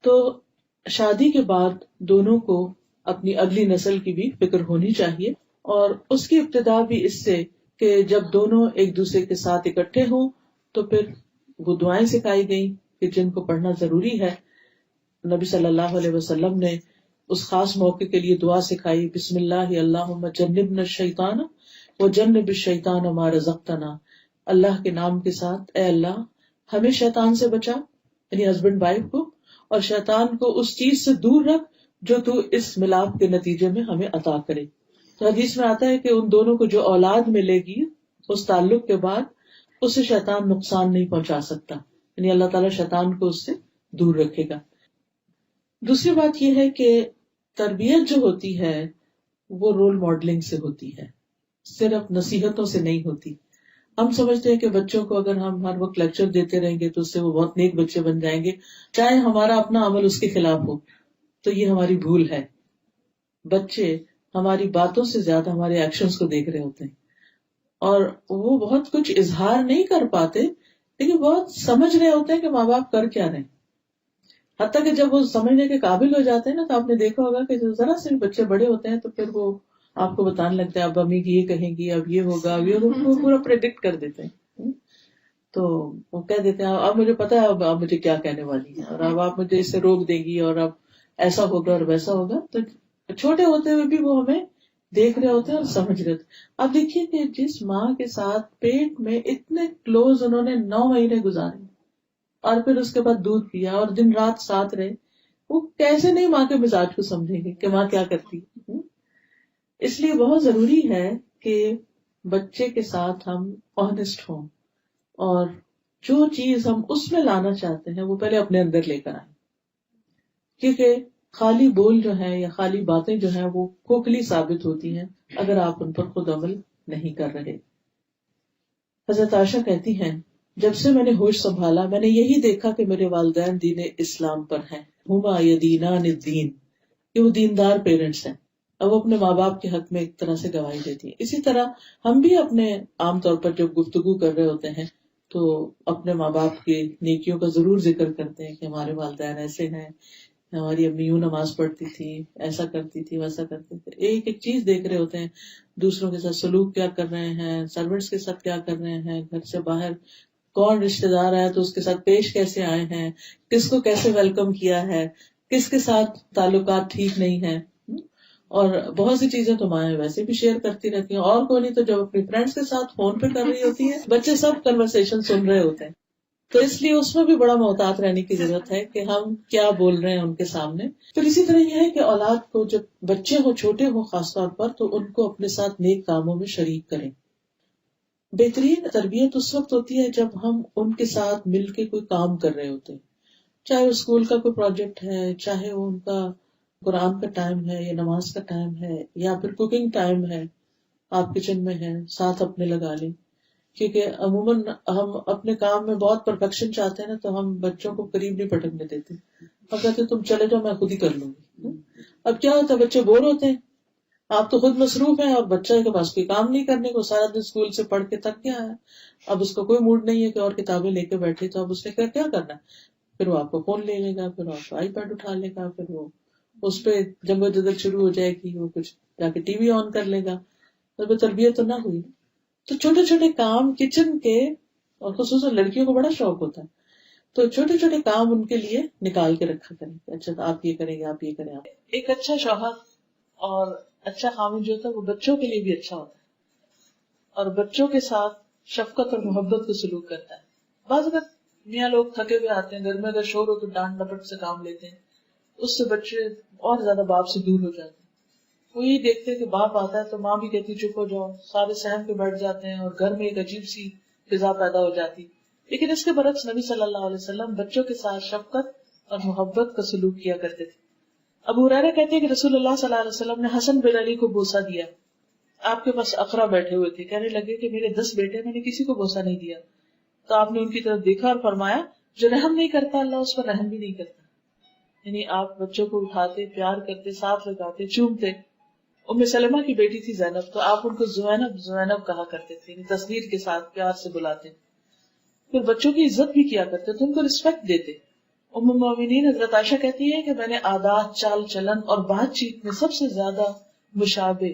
تو شادی کے بعد دونوں کو اپنی اگلی نسل کی بھی فکر ہونی چاہیے، اور اس کی ابتدا بھی اس سے کہ جب دونوں ایک دوسرے کے ساتھ اکٹھے ہوں تو پھر وہ دعائیں سکھائی گئیں کہ جن کو پڑھنا ضروری ہے. نبی صلی اللہ علیہ وسلم نے اس خاص موقع کے لیے دعا سکھائی، بسم اللہ اللہم جنبنا الشیطان وجنب الشیطان ما رزقتنا. اللہ کے نام کے ساتھ، اے اللہ ہمیں شیطان سے بچا، یعنی ہسبینڈ وائف کو، اور شیطان کو اس چیز سے دور رکھ جو تو اس ملاپ کے نتیجے میں ہمیں عطا کرے. تو حدیث میں آتا ہے کہ ان دونوں کو جو اولاد ملے گی اس تعلق کے بعد اسے شیطان نقصان نہیں پہنچا سکتا، یعنی اللہ تعالیٰ شیطان کو اس سے دور رکھے گا. دوسری بات یہ ہے کہ تربیت جو ہوتی ہے وہ رول ماڈلنگ سے ہوتی ہے، صرف نصیحتوں سے نہیں ہوتی. ہم سمجھتے ہیں کہ بچوں کو اگر ہم ہر وقت لیکچر دیتے رہیں گے تو اس سے وہ بہت نیک بچے بن جائیں گے، چاہے ہمارا اپنا عمل اس کے خلاف ہو. تو یہ ہماری بھول ہے. بچے ہماری باتوں سے زیادہ ہمارے ایکشنز کو دیکھ رہے ہوتے ہیں، اور وہ بہت کچھ اظہار نہیں کر پاتے لیکن بہت سمجھ رہے ہوتے ہیں کہ ماں باپ کر کیا رہے ہیں. حتیٰ کہ جب وہ سمجھنے کے قابل ہو جاتے ہیں نا تو آپ نے دیکھا ہوگا کہ ذرا سے بچے بڑے ہوتے ہیں تو پھر وہ آپ کو بتانے لگتے ہیں اب امی یہ کہیں گی، اب یہ ہوگا، اب یہ ہوگا، وہ پورا پریڈکٹ کر دیتے ہیں. تو وہ کہہ دیتے ہیں اب مجھے پتا ہے اب آپ مجھے کیا کہنے والی ہیں، اور اب آپ مجھے اس سے روک دیں گی، اور اب ایسا ہوگا اور ویسا ہوگا. تو چھوٹے ہوتے ہوئے بھی وہ ہمیں دیکھ رہے ہوتے ہیں اور سمجھ رہے ہوتے ہیں. اب دیکھیے کہ جس ماں کے ساتھ پیٹ میں اتنے کلوز انہوں نے 9 مہینے گزارے اور پھر اس کے بعد دودھ پیا اور دن رات ساتھ رہے، وہ کیسے نہیں ماں کے مزاج کو سمجھیں گے کہ ماں کیا کرتی. اس لیے بہت ضروری ہے کہ بچے کے ساتھ ہم آنےسٹ ہوں، اور جو چیز ہم اس میں لانا چاہتے ہیں وہ پہلے اپنے اندر لے کر آئیں، کیونکہ خالی بول جو ہے یا خالی باتیں جو ہیں وہ کھوکھلی ثابت ہوتی ہیں اگر آپ ان پر خود عمل نہیں کر رہے. حضرت عائشہ کہتی ہیں جب سے میں نے ہوش سنبھالا میں نے یہی دیکھا کہ میرے والدین دین اسلام پر ہیں، ہما یدینان الدین، کہ وہ دیندار پیرنٹس ہیں، اور وہ اپنے ماں باپ کے حق میں ایک طرح سے گواہی دیتی ہیں. اسی طرح ہم بھی اپنے عام طور پر جب گفتگو کر رہے ہوتے ہیں تو اپنے ماں باپ کی نیکیوں کا ضرور ذکر کرتے ہیں کہ ہمارے والدین ایسے ہیں، ہماری امی یوں نماز پڑھتی تھی، ایسا کرتی تھی، ویسا کرتی تھی. ایک ایک چیز دیکھ رہے ہوتے ہیں، دوسروں کے ساتھ سلوک کیا کر رہے ہیں، سروینٹس کے ساتھ کیا کر رہے ہیں، گھر سے باہر کون رشتے دار آیا تو اس کے ساتھ پیش کیسے آئے ہیں، کس کو کیسے ویلکم کیا ہے، کس کے ساتھ تعلقات ٹھیک نہیں ہیں. اور بہت سی چیزیں تو مائیں ویسے بھی شیئر کرتی رہتی ہیں، اور کوئی نہیں تو جب اپنی فرینڈس کے ساتھ فون پہ کر رہی ہوتی ہیں بچے سب کنورسیشن سن رہے ہوتے ہیں. تو اس لیے اس میں بھی بڑا محتاط رہنے کی ضرورت ہے کہ ہم کیا بول رہے ہیں ان کے سامنے. پھر اسی طرح یہ ہے کہ اولاد کو جب بچے ہوں، چھوٹے ہوں خاص طور پر، تو ان کو اپنے ساتھ نیک کاموں میں شریک کریں. بہترین تربیت اس وقت ہوتی ہے جب ہم ان کے ساتھ مل کے کوئی کام کر رہے ہوتے ہیں، چاہے وہ اسکول کا کوئی پروجیکٹ ہے، چاہے وہ ان کا قرآن کا ٹائم ہے یا نماز کا ٹائم ہے، یا پھر کوکنگ ٹائم ہے، آپ کچن میں ہیں ساتھ اپنے لگا لیں. کیونکہ عموماً ہم اپنے کام میں بہت پرفیکشن چاہتے ہیں نا، تو ہم بچوں کو قریب نہیں پٹکنے دیتے، ہم کہتے تم چلے جاؤ میں خود ہی کر لوں گی. اب کیا ہوتا ہے بچے بور ہوتے ہیں، آپ تو خود مصروف ہیں اور بچہ کے پاس کوئی کام نہیں کرنے کو، سارا دن اسکول سے پڑھ کے تک گیا ہے، اب اس کو کوئی موڈ نہیں ہے کہ اور کتابیں لے کے بیٹھے، تو اب اس نے کیا کرنا ہے، پھر وہ آپ کو فون لے لے گا، پھر آپ کو آئی پیڈ اٹھا لے گا، پھر وہ اس پہ جنگ و جدل شروع ہو جائے گی، وہ کچھ جا کے ٹی وی آن کر لے گا. تو تربیت تو نہ ہوئی. تو چھوٹے چھوٹے کام کچن کے، اور خصوصاً لڑکیوں کو بڑا شوق ہوتا ہے، تو چھوٹے چھوٹے کام ان کے لیے نکال کے رکھا کریں. اچھا آپ یہ کریں گے، آپ یہ کریں. آپ ایک اچھا شوہر اور اچھا خامن جو ہوتا ہے وہ بچوں کے لیے بھی اچھا ہوتا ہے، اور بچوں کے ساتھ شفقت اور محبت کا سلوک کرتا ہے. بعض اگر میاں لوگ تھکے ہوئے آتے ہیں، گھر میں اگر شور ہو تو ڈانٹ ڈپٹ سے کام لیتے ہیں، اس سے بچے اور زیادہ باپ سے دور ہو جاتے ہیں. وہ یہی دیکھتے ہیں کہ باپ آتا ہے تو ماں بھی کہتی چپ ہو جاؤ، سارے سہم پہ بیٹھ جاتے ہیں اور گھر میں ایک عجیب سی فضا پیدا ہو جاتی. لیکن اس کے برعکس نبی صلی اللہ علیہ وسلم بچوں کے ساتھ شفقت اور محبت کا سلوک کیا کرتے تھے. ابو ہریرہ کہتے ہیں کہ رسول اللہ صلی اللہ علیہ وسلم نے حسن بن علی کو بوسہ دیا. آپ کے پاس اقرا بیٹھے ہوئے تھے، کہنے لگے کہ میرے 10 بیٹے، میں نے کسی کو بوسہ نہیں دیا. تو آپ نے ان کی طرف دیکھا اور فرمایا جو رحم نہیں کرتا اللہ اس پر رحم بھی نہیں کرتا. یعنی آپ بچوں کو اٹھاتے، پیار کرتے، ساتھ لگاتے، چومتے. ام سلمہ کی بیٹی تھی زینب، تو آپ ان کو زینب زینب کہا کرتے تھے، یعنی تصغیر کے ساتھ پیار سے بلاتے. پھر بچوں کی عزت بھی کیا کرتے تھے، ان کو رسپیکٹ دیتے. ام المومنین حضرت عائشہ کہتی ہے کہ میں نے عادات، چال چلن اور بات چیت میں سب سے زیادہ مشابہ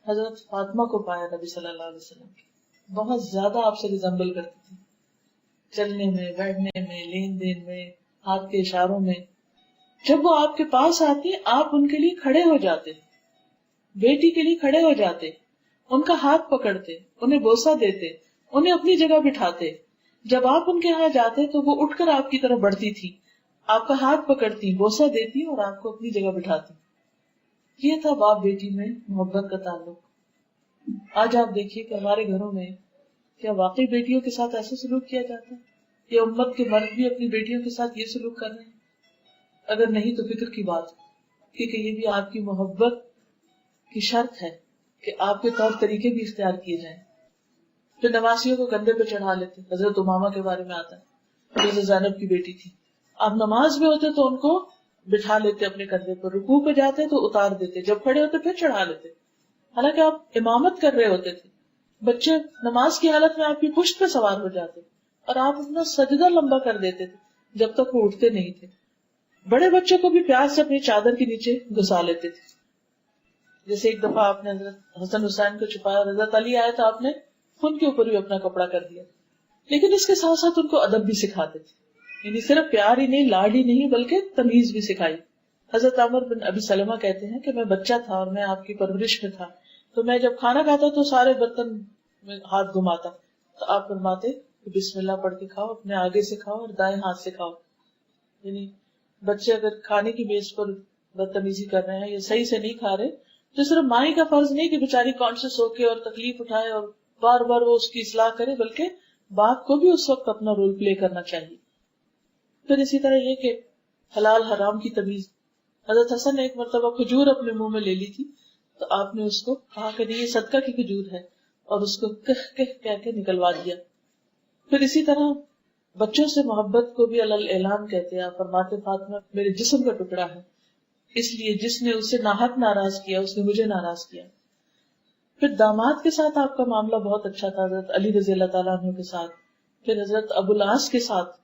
حضرت فاطمہ کو پایا نبی صلی اللہ علیہ وسلم کی. بہت زیادہ آپ سے ریزمبل کرتی تھی، چلنے میں، بیٹھنے میں، لین دین میں، ہاتھ کے اشاروں میں. جب وہ آپ کے پاس آتی آپ ان کے لیے کھڑے ہو جاتے، بیٹی کے لیے کھڑے ہو جاتے، ان کا ہاتھ پکڑتے، انہیں بوسہ دیتے، انہیں اپنی جگہ بٹھاتے. جب آپ ان کے ہاں جاتے تو وہ اٹھ کر آپ کی طرف بڑھتی تھی، آپ کا ہاتھ پکڑتی، بوسہ دیتی اور آپ کو اپنی جگہ بٹھاتی. یہ تھا باپ بیٹی میں محبت کا تعلق. آج آپ دیکھیے کہ ہمارے گھروں میں کیا واقعی بیٹیوں کے ساتھ ایسا سلوک کیا جاتا ہے؟ یا امت کے مرد بھی اپنی بیٹیوں کے ساتھ یہ سلوک کر رہے ہیں؟ اگر نہیں تو فکر کی بات، کیونکہ یہ بھی آپ کی محبت کی شرط ہے کہ آپ کے طور طریقے بھی اختیار کیے جائیں. پھر نمازیوں کو کندھے پہ چڑھا لیتے. حضرت امامہ کے بارے میں آتا ہے، حضرت زینب کی بیٹی تھی. آپ نماز میں ہوتے تو ان کو بٹھا لیتے اپنے کندھے پر، رکوع پہ جاتے تو اتار دیتے، جب کھڑے ہوتے پھر چڑھا لیتے. حالانکہ آپ امامت کر رہے ہوتے تھے. بچے نماز کی حالت میں آپ کی پشت پہ سوار ہو جاتے اور آپ اپنا سجدہ لمبا کر دیتے تھے جب تک وہ اٹھتے نہیں تھے. بڑے بچوں کو بھی پیار سے اپنی چادر کے نیچے گھسا لیتے تھے. جیسے ایک دفعہ آپ نے حضرت حسن حسین کو چھپایا اور حضرت علی آئے تو آپ نے ان کے اوپر بھی اپنا کپڑا کر دیا. لیکن اس کے ساتھ ساتھ ان کو ادب بھی سکھاتے تھے، یعنی صرف پیار ہی نہیں، لاڈ ہی نہیں، بلکہ تمیز بھی سکھائی. حضرت عمر بن ابی سلمہ کہتے ہیں کہ میں بچہ تھا اور میں آپ کی پرورش میں تھا، تو میں جب کھانا کھاتا تو سارے برتن میں ہاتھ گھماتا تو آپ فرماتے کہ بسم اللہ پڑھ کے کھاؤ، اپنے آگے سے کھاؤ اور دائیں ہاتھ سے کھاؤ. یعنی بچے اگر کھانے کی میز پر بدتمیزی کر رہے ہیں یا صحیح سے نہیں کھا رہے تو صرف ماں کا فرض نہیں کہ بیچاری کانشیس ہو کے اور تکلیف اٹھائے اور بار بار وہ اس کی اصلاح کرے، بلکہ باپ کو بھی اس وقت اپنا رول پلے کرنا چاہیے. پھر اسی طرح یہ کہ حلال حرام کی تمیز. حضرت حسن نے ایک مرتبہ کھجور اپنے منہ میں لے لی تھی تو آپ نے اس کو کہا کہ یہ صدقہ کی کھجور ہے اور اس کو کہہ کے نکلوا دیا. پھر اسی طرح بچوں سے محبت کو بھی اعلان کہتے ہیں. آپ فرماتے فاطمہ میرے جسم کا ٹکڑا ہے، اس لیے جس نے اسے ناحق ناراض کیا اس نے مجھے ناراض کیا. پھر داماد کے ساتھ آپ کا معاملہ بہت اچھا تھا، حضرت علی رضی اللہ تعالیٰ عنہ کے ساتھ. پھر حضرت ابو العاص کے ساتھ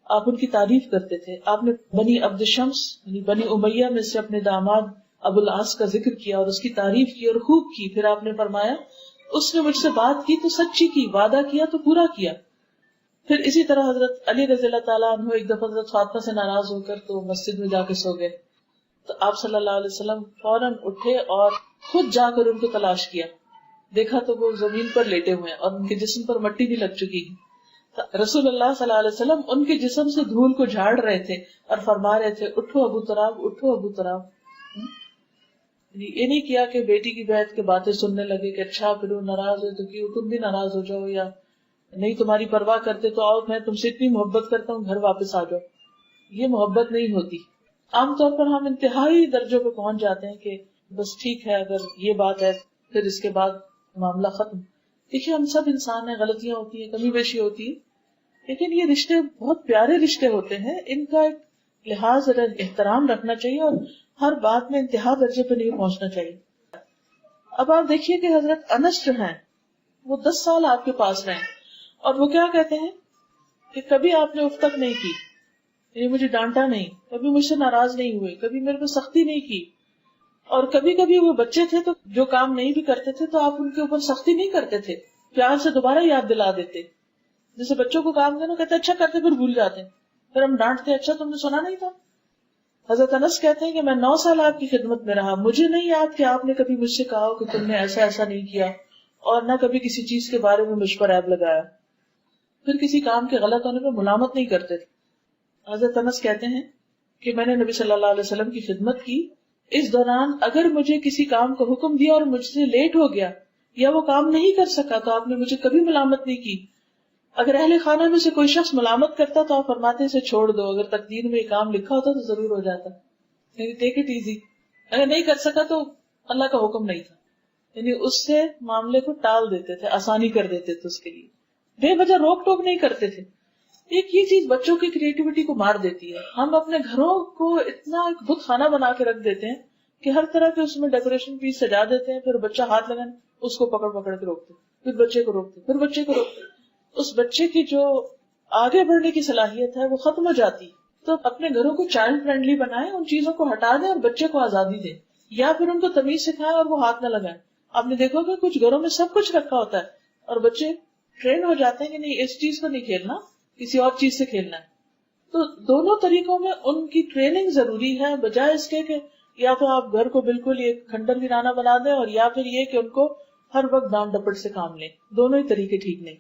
آپ ان کی تعریف کرتے تھے. آپ نے بنی عبد شمس یعنی بنی امیہ میں سے اپنے داماد ابو العاص کا ذکر کیا اور اس کی تعریف کی اور خوب کی. پھر آپ نے فرمایا اس نے مجھ سے بات کی تو سچی کی، وعدہ کیا تو پورا کیا. پھر اسی طرح حضرت علی رضی اللہ تعالیٰ عنہ ایک دفعہ حضرت فاطمہ سے ناراض ہو کر تو مسجد میں جا کے سو گئے تو آپ صلی اللہ علیہ وسلم فوراً اٹھے اور خود جا کر ان کو تلاش کیا. دیکھا تو وہ زمین پر لیٹے ہوئے اور ان کے جسم پر مٹی بھی لگ چکی ہے. رسول اللہ صلی اللہ علیہ وسلم ان کے جسم سے دھول کو جھاڑ رہے تھے اور فرما رہے تھے اٹھو ابو تراب، اٹھو ابو تراب. یہ نہیں کیا کہ بیٹی کی بیعت کے باتیں سننے لگے کہ اچھا پھر وہ ناراض ہے تو کیوں تم بھی ناراض ہو جاؤ، یا نہیں تمہاری پرواہ کرتے تو آؤ میں تم سے اتنی محبت کرتا ہوں گھر واپس آ جاؤ. یہ محبت نہیں ہوتی. عام طور پر ہم انتہائی درجوں پہ پہنچ جاتے ہیں کہ بس ٹھیک ہے اگر یہ بات ہے پھر اس کے بعد معاملہ ختم. دیکھیے ہم سب انسان ہیں، غلطیاں ہوتی ہیں، کمی بیشی ہوتی ہے، لیکن یہ رشتے بہت پیارے رشتے ہوتے ہیں. ان کا ایک لحاظ اور احترام رکھنا چاہیے اور ہر بات میں انتہا درجے پہ نہیں پہنچنا چاہیے. اب آپ دیکھیے کہ حضرت انس جو ہیں وہ 10 سال آپ کے پاس رہے اور وہ کیا کہتے ہیں کہ کبھی آپ نے اف تک نہیں کی، یعنی مجھے ڈانٹا نہیں، کبھی مجھ سے ناراض نہیں ہوئے، کبھی میرے کو سختی نہیں کی. اور کبھی کبھی وہ بچے تھے تو جو کام نہیں بھی کرتے تھے تو آپ ان کے اوپر سختی نہیں کرتے تھے، پیار سے دوبارہ یاد دلا دیتے. جیسے بچوں کو کام کرنا کہتے اچھا کرتے پھر بھول جاتے ہیں، پھر ہم ڈانٹتے اچھا تم نے سنا نہیں تھا. حضرت انس کہتے ہیں کہ میں 9 سال آپ کی خدمت میں رہا، مجھے نہیں یاد کہ آپ نے کبھی مجھ سے کہا کہ تم نے ایسا ایسا نہیں کیا، اور نہ کبھی کسی چیز کے بارے میں مجھ پر عیب لگایا. پھر کسی کام کے غلط ہونے پہ ملامت نہیں کرتے تھے. حضرت انس کہتے ہیں کہ میں نے نبی صلی اللہ علیہ وسلم کی خدمت کی، اس دوران اگر مجھے کسی کام کا حکم دیا اور مجھ سے لیٹ ہو گیا یا وہ کام نہیں کر سکا تو آپ نے مجھے کبھی ملامت نہیں کی. اگر اہل خانہ میں سے کوئی شخص ملامت کرتا تو آپ فرماتے اسے چھوڑ دو، اگر تقدیر میں یہ کام لکھا ہوتا تو ضرور ہو جاتا، یعنی ٹیک اٹ ایزی. اگر نہیں کر سکا تو اللہ کا حکم نہیں تھا، یعنی اس سے معاملے کو ٹال دیتے تھے، آسانی کر دیتے تھے، اس کے لیے بے وجہ روک ٹوک نہیں کرتے تھے. ایک یہ چیز بچوں کی کریٹیوٹی کو مار دیتی ہے. ہم اپنے گھروں کو اتنا ایک بت خانہ بنا کے رکھ دیتے ہیں کہ ہر طرح کے اس میں ڈیکوریشن پیس سجا دیتے ہیں، پھر بچہ ہاتھ لگانے اس کو پکڑ پکڑ کے روکتے، پھر بچے کو روکتے، پھر بچے کو روکتے. اس بچے کی جو آگے بڑھنے کی صلاحیت ہے وہ ختم ہو جاتی. تو اپنے گھروں کو چائلڈ فرینڈلی بنائیں، ان چیزوں کو ہٹا دیں اور بچے کو آزادی دیں، یا پھر ان کو تمیز سکھائیں اور وہ ہاتھ نہ لگائیں. آپ نے دیکھا کہ کچھ گھروں میں سب کچھ رکھا ہوتا ہے اور بچے ٹرین ہو جاتے ہیں کہ نہیں اس چیز کو نہیں کھیلنا، کسی اور چیز سے کھیلنا ہے. تو دونوں طریقوں میں ان کی ٹریننگ ضروری ہے، بجائے اس کے کہ یا تو آپ گھر کو بالکل ایک کھنڈر ویرانہ بنا دیں اور یا پھر یہ کہ ان کو ہر وقت ڈانٹ ڈپٹ سے کام لیں. دونوں ہی طریقے ٹھیک نہیں.